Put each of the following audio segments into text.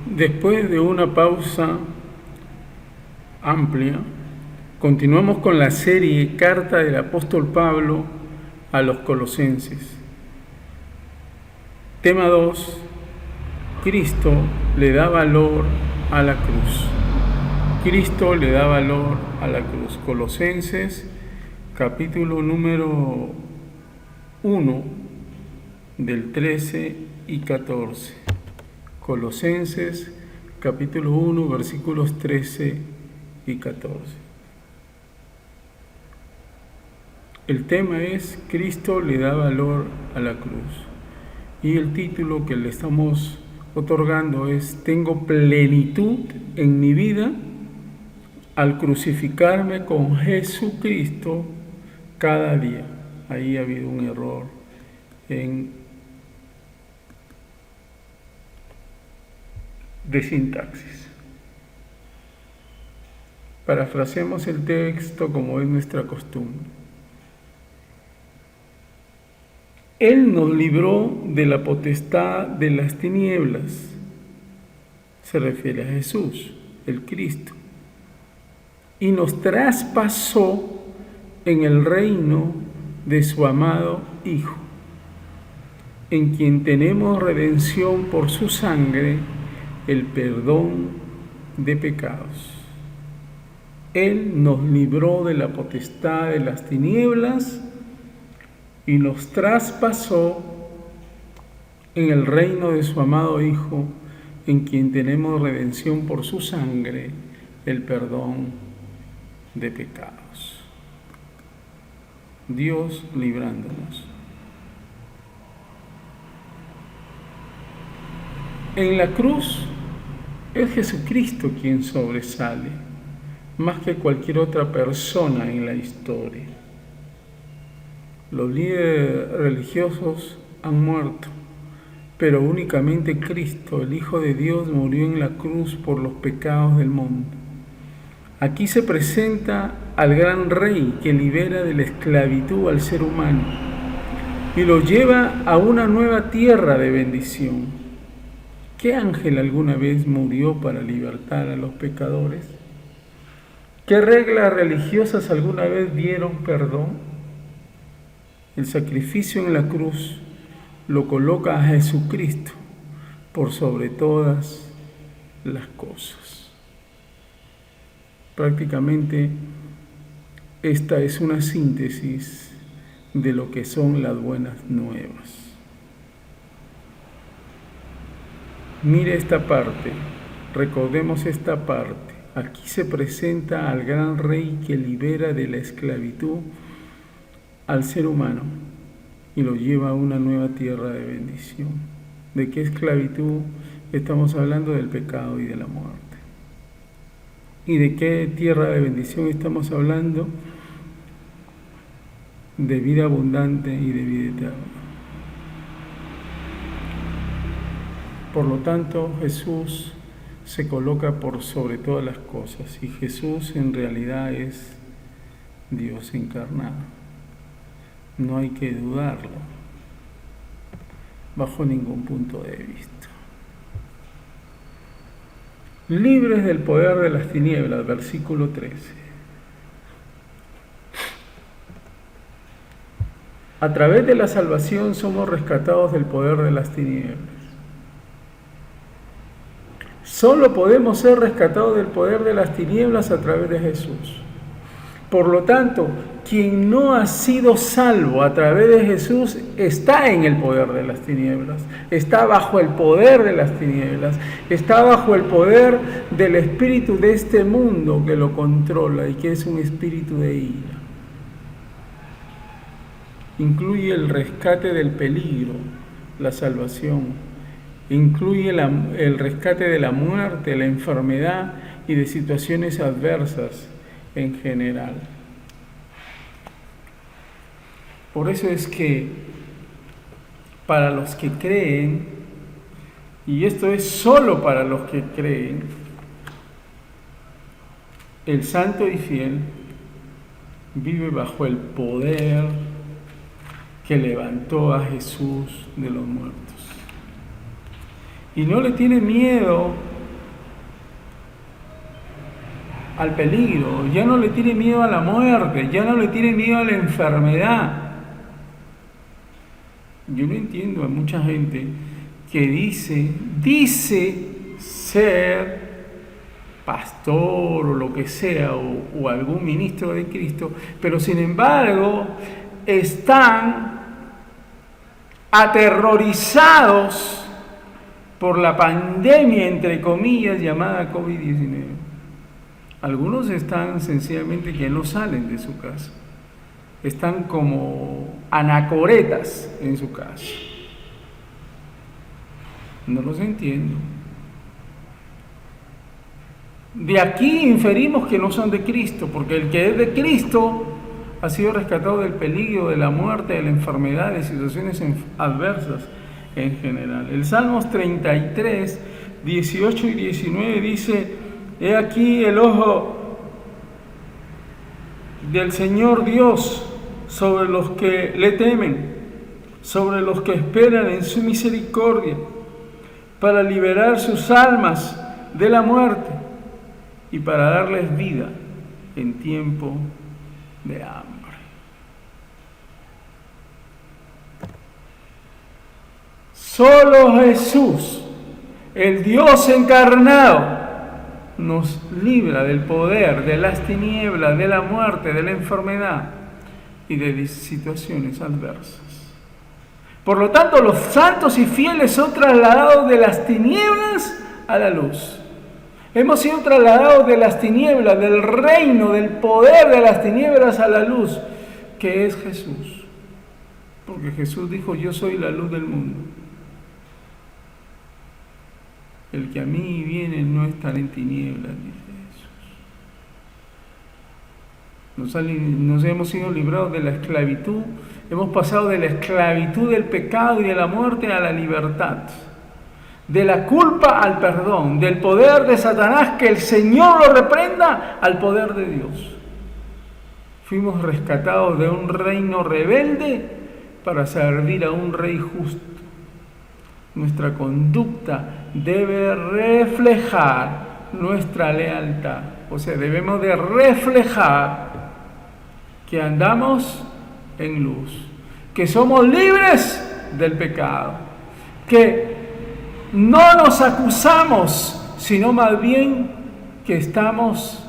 Después de una pausa amplia, continuamos con la serie Carta del Apóstol Pablo a los Colosenses. Tema 2. Cristo le da valor a la cruz. Cristo le da valor a la cruz. Colosenses, capítulo número 1, del 13 y 14. Colosenses, capítulo 1, versículos 13 y 14. El tema es Cristo le da valor a la cruz. Y el título que le estamos otorgando es Tengo plenitud en mi vida al crucificarme con Jesucristo cada día. Ahí ha habido un error de sintaxis. Parafraseemos el texto como es nuestra costumbre. Él nos libró de la potestad de las tinieblas. Se refiere a Jesús, el Cristo. Y nos traspasó en el reino de su amado Hijo, en quien tenemos redención por su sangre, el perdón de pecados. Él nos libró de la potestad de las tinieblas y nos traspasó en el reino de su amado Hijo, en quien tenemos redención por su sangre, el perdón de pecados. Dios librándonos. En la cruz es Jesucristo quien sobresale, más que cualquier otra persona en la historia. Los líderes religiosos han muerto, pero únicamente Cristo, el Hijo de Dios, murió en la cruz por los pecados del mundo. Aquí se presenta al gran Rey que libera de la esclavitud al ser humano y lo lleva a una nueva tierra de bendición. ¿Qué ángel alguna vez murió para libertar a los pecadores? ¿Qué reglas religiosas alguna vez dieron perdón? El sacrificio en la cruz lo coloca a Jesucristo por sobre todas las cosas. Prácticamente esta es una síntesis de lo que son las buenas nuevas. Mire esta parte, recordemos esta parte. Aquí se presenta al gran Rey que libera de la esclavitud al ser humano y lo lleva a una nueva tierra de bendición. ¿De qué esclavitud estamos hablando? Del pecado y de la muerte. ¿Y de qué tierra de bendición estamos hablando? De vida abundante y de vida eterna. Por lo tanto, Jesús se coloca por sobre todas las cosas y Jesús en realidad es Dios encarnado. No hay que dudarlo bajo ningún punto de vista. Libres del poder de las tinieblas, versículo 13. A través de la salvación somos rescatados del poder de las tinieblas. Solo podemos ser rescatados del poder de las tinieblas a través de Jesús. Por lo tanto, quien no ha sido salvo a través de Jesús está en el poder de las tinieblas, está bajo el poder de las tinieblas, está bajo el poder del espíritu de este mundo que lo controla y que es un espíritu de ira. Incluye el rescate del peligro, la salvación. Incluye el rescate de la muerte, la enfermedad y de situaciones adversas en general. Por eso es que para los que creen, y esto es solo para los que creen, el santo y fiel vive bajo el poder que levantó a Jesús de los muertos. Y no le tiene miedo al peligro, ya no le tiene miedo a la muerte, ya no le tiene miedo a la enfermedad. Yo no entiendo a mucha gente que dice ser pastor o lo que sea, o algún ministro de Cristo, pero sin embargo están aterrorizados por la pandemia, entre comillas, llamada COVID-19. Algunos están sencillamente que no salen de su casa, están como anacoretas en su casa. No los entiendo. De aquí inferimos que no son de Cristo, porque el que es de Cristo ha sido rescatado del peligro, de la muerte, de la enfermedad, de situaciones adversas en general. El Salmos 33, 18 y 19 dice: he aquí el ojo del Señor Dios sobre los que le temen, sobre los que esperan en su misericordia, para liberar sus almas de la muerte y para darles vida en tiempo de hambre. Solo Jesús, el Dios encarnado, nos libra del poder, de las tinieblas, de la muerte, de la enfermedad y de situaciones adversas. Por lo tanto, los santos y fieles son trasladados de las tinieblas a la luz. Hemos sido trasladados de las tinieblas, del reino, del poder de las tinieblas a la luz, que es Jesús. Porque Jesús dijo: yo soy la luz del mundo. El que a mí viene no estará en tinieblas, dice Jesús. Nos hemos sido librados de la esclavitud, hemos pasado de la esclavitud del pecado y de la muerte a la libertad. De la culpa al perdón, del poder de Satanás, que el Señor lo reprenda, al poder de Dios. Fuimos rescatados de un reino rebelde para servir a un rey justo. Nuestra conducta debe reflejar nuestra lealtad. O sea, debemos de reflejar que andamos en luz, que somos libres del pecado, que no nos acusamos, sino más bien que estamos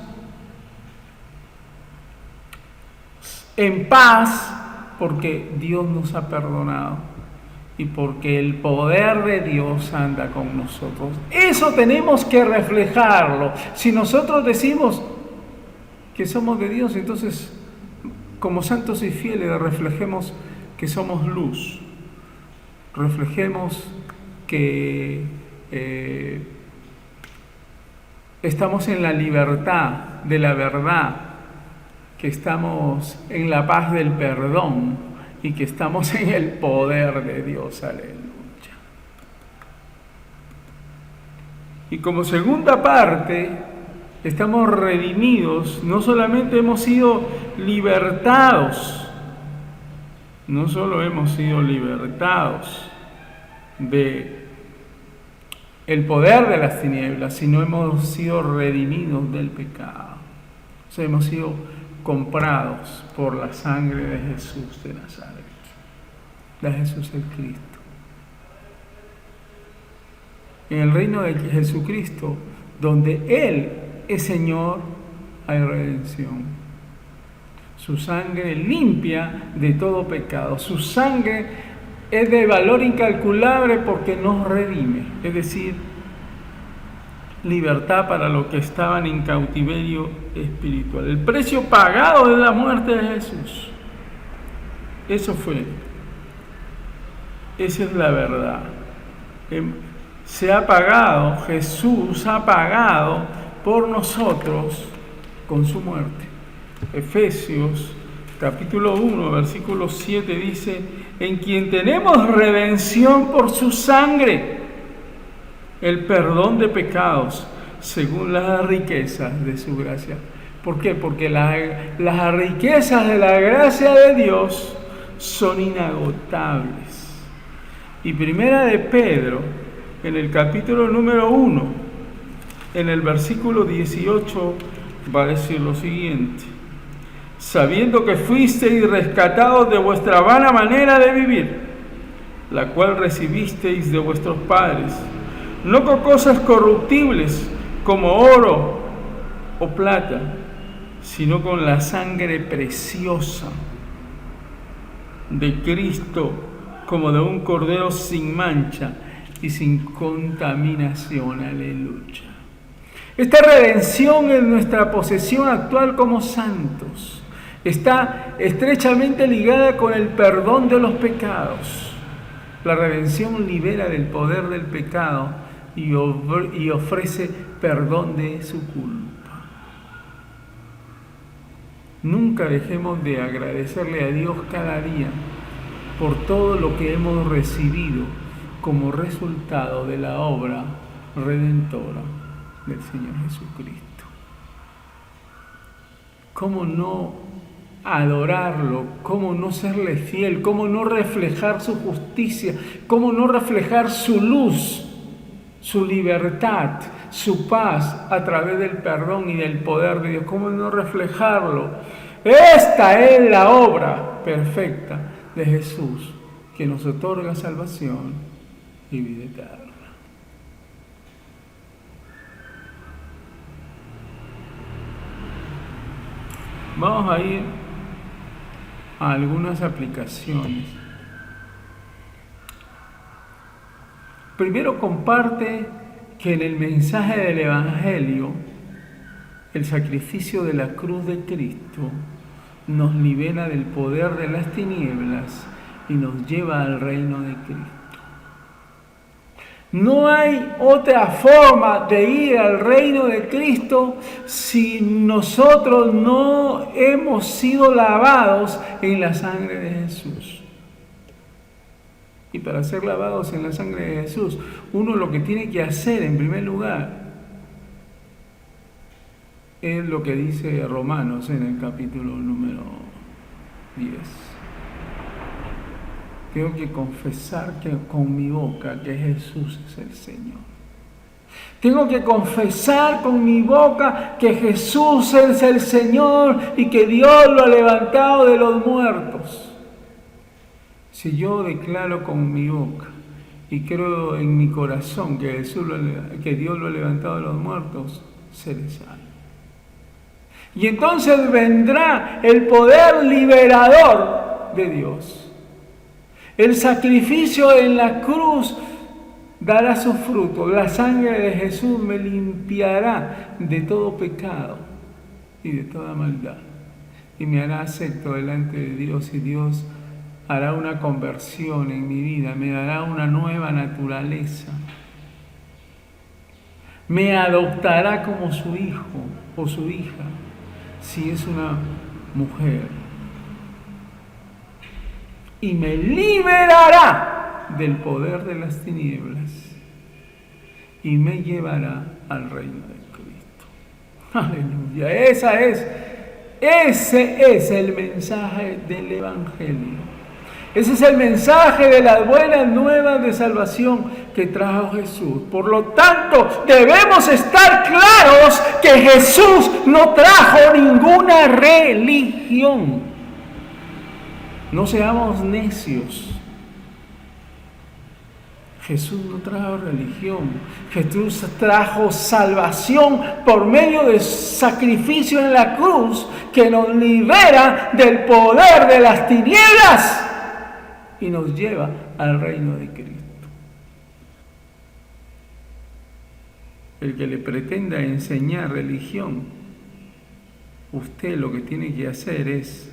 en paz porque Dios nos ha perdonado y porque el poder de Dios anda con nosotros. Eso tenemos que reflejarlo. Si nosotros decimos que somos de Dios, entonces como santos y fieles reflejemos que somos luz, reflejemos que estamos en la libertad de la verdad, que estamos en la paz del perdón y que estamos en el poder de Dios. Aleluya. Y como segunda parte, estamos redimidos. No solamente hemos sido libertados, no solo hemos sido libertados de el poder de las tinieblas, sino hemos sido redimidos del pecado. O sea, hemos sido comprados por la sangre de Jesús de Nazaret, de Jesús el Cristo. En el reino de Jesucristo, donde Él es Señor, hay redención. Su sangre limpia de todo pecado. Su sangre es de valor incalculable porque nos redime, es decir, libertad para los que estaban en cautiverio espiritual. El precio pagado de la muerte de Jesús. Eso fue. Esa es la verdad. Se ha pagado, Jesús ha pagado por nosotros con su muerte. Efesios capítulo 1, versículo 7 dice: en quien tenemos redención por su sangre, el perdón de pecados, según las riquezas de su gracia. ¿Por qué? Porque las riquezas de la gracia de Dios son inagotables. Y primera de Pedro, en el capítulo número 1, en el versículo 18, va a decir lo siguiente: sabiendo que fuisteis rescatados de vuestra vana manera de vivir, la cual recibisteis de vuestros padres, no con cosas corruptibles como oro o plata, sino con la sangre preciosa de Cristo, como de un cordero sin mancha y sin contaminación. Aleluya. Esta redención es nuestra posesión actual como santos. Está estrechamente ligada con el perdón de los pecados. La redención libera del poder del pecado y ofrece perdón de su culpa. Nunca dejemos de agradecerle a Dios cada día por todo lo que hemos recibido como resultado de la obra redentora del Señor Jesucristo. ¿Cómo no adorarlo? ¿Cómo no serle fiel? ¿Cómo no reflejar su justicia? ¿Cómo no reflejar su luz, su libertad, su paz a través del perdón y del poder de Dios? ¿Cómo no reflejarlo? Esta es la obra perfecta de Jesús, que nos otorga salvación y vida eterna. Vamos a ir a algunas aplicaciones. Primero, comparte que en el mensaje del Evangelio, el sacrificio de la cruz de Cristo nos libera del poder de las tinieblas y nos lleva al reino de Cristo. No hay otra forma de ir al reino de Cristo si nosotros no hemos sido lavados en la sangre de Jesús. Y para ser lavados en la sangre de Jesús, uno lo que tiene que hacer en primer lugar es lo que dice Romanos en el capítulo número 10. Tengo que confesar con mi boca que Jesús es el Señor. Tengo que confesar con mi boca que Jesús es el Señor y que Dios lo ha levantado de los muertos. Si yo declaro con mi boca y creo en mi corazón que Dios lo ha levantado de los muertos, seré salvo. Y entonces vendrá el poder liberador de Dios. El sacrificio en la cruz dará su fruto. La sangre de Jesús me limpiará de todo pecado y de toda maldad. Y me hará acepto delante de Dios, y Dios hará una conversión en mi vida, me dará una nueva naturaleza. Me adoptará como su hijo o su hija, si es una mujer. Y me liberará del poder de las tinieblas y me llevará al reino de Cristo. Aleluya. Ese es el mensaje del Evangelio. Ese es el mensaje de las buenas nuevas de salvación que trajo Jesús. Por lo tanto, debemos estar claros que Jesús no trajo ninguna religión. No seamos necios. Jesús no trajo religión. Jesús trajo salvación por medio de sacrificio en la cruz que nos libera del poder de las tinieblas y nos lleva al reino de Cristo. El que le pretenda enseñar religión, usted lo que tiene que hacer es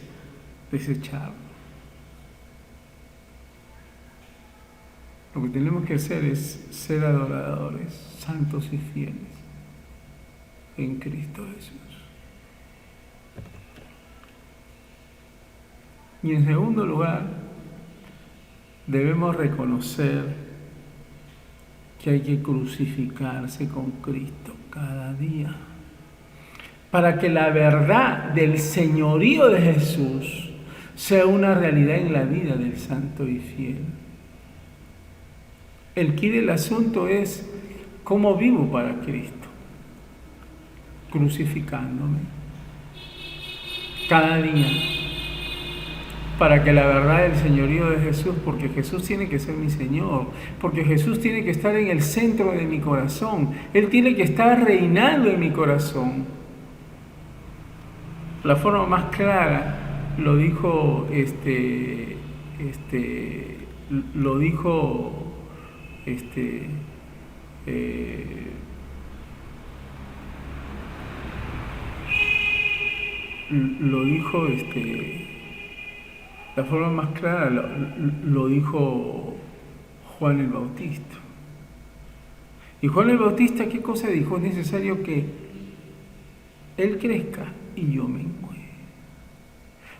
desecharlo. Lo que tenemos que hacer es ser adoradores, santos y fieles en Cristo Jesús. Y en segundo lugar, debemos reconocer que hay que crucificarse con Cristo cada día, para que la verdad del señorío de Jesús sea una realidad en la vida del santo y fiel. El quid del asunto es cómo vivo para Cristo, crucificándome cada día para que la verdad del señorío de Jesús, porque Jesús tiene que ser mi Señor, porque Jesús tiene que estar en el centro de mi corazón, Él tiene que estar reinando en mi corazón. La forma más clara lo dijo lo dijo la forma más clara lo dijo Juan el Bautista. Y Juan el Bautista, ¿qué cosa dijo? Es necesario que Él crezca y yo mengue.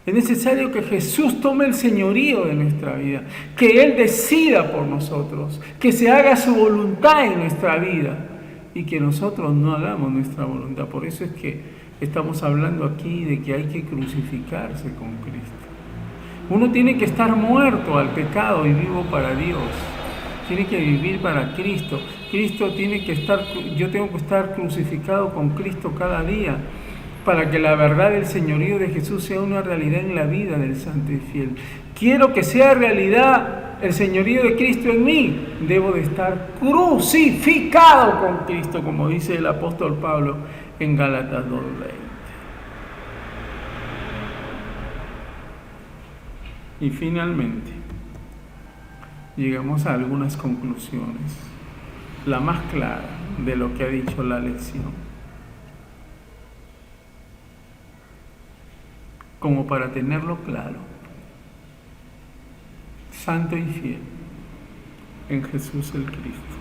Es necesario que Jesús tome el señorío de nuestra vida, que Él decida por nosotros, que se haga su voluntad en nuestra vida y que nosotros no hagamos nuestra voluntad. Por eso es que estamos hablando aquí de que hay que crucificarse con Cristo. Uno tiene que estar muerto al pecado y vivo para Dios. Tiene que vivir para Cristo. Yo tengo que estar crucificado con Cristo cada día para que la verdad del señorío de Jesús sea una realidad en la vida del santo y fiel. Quiero que sea realidad el señorío de Cristo en mí. Debo de estar crucificado con Cristo, como dice el apóstol Pablo en Gálatas 2:20. Y finalmente, llegamos a algunas conclusiones. La más clara de lo que ha dicho la lección. Como para tenerlo claro. Santo y fiel en Jesús el Cristo.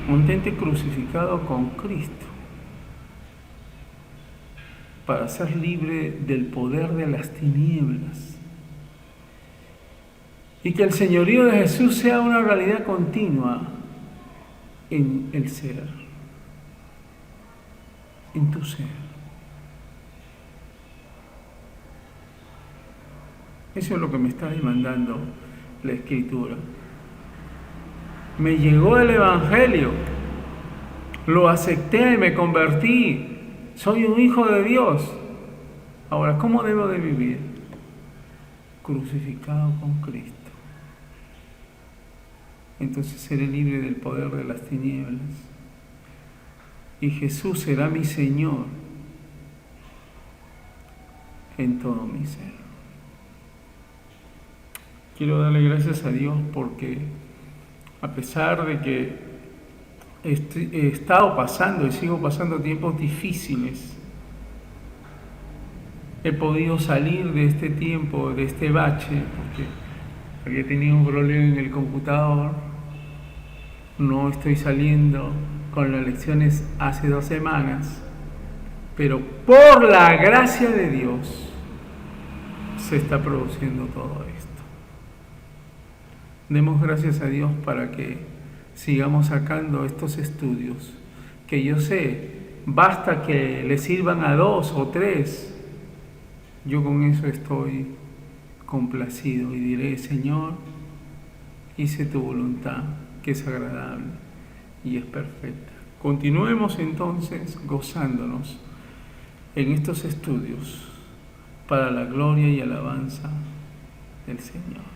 Mantente crucificado con Cristo para ser libre del poder de las tinieblas. Y que el señorío de Jesús sea una realidad continua en el ser, en tu ser. Eso es lo que me está demandando la Escritura. Me llegó el Evangelio, lo acepté, me convertí, soy un hijo de Dios. Ahora, ¿cómo debo de vivir? Crucificado con Cristo. Entonces seré libre del poder de las tinieblas. Y Jesús será mi Señor en todo mi ser. Quiero darle gracias a Dios porque a pesar de que he estado pasando y sigo pasando tiempos difíciles, he podido salir de este tiempo, de este bache, porque había tenido un problema en el computador. No estoy saliendo con las lecciones hace 2 semanas, pero por la gracia de Dios se está produciendo todo esto. Demos gracias a Dios para que sigamos sacando estos estudios, que yo sé, basta que le sirvan a 2 o 3. Yo con eso estoy complacido y diré: Señor, hice tu voluntad, que es agradable y es perfecta. Continuemos entonces gozándonos en estos estudios para la gloria y alabanza del Señor.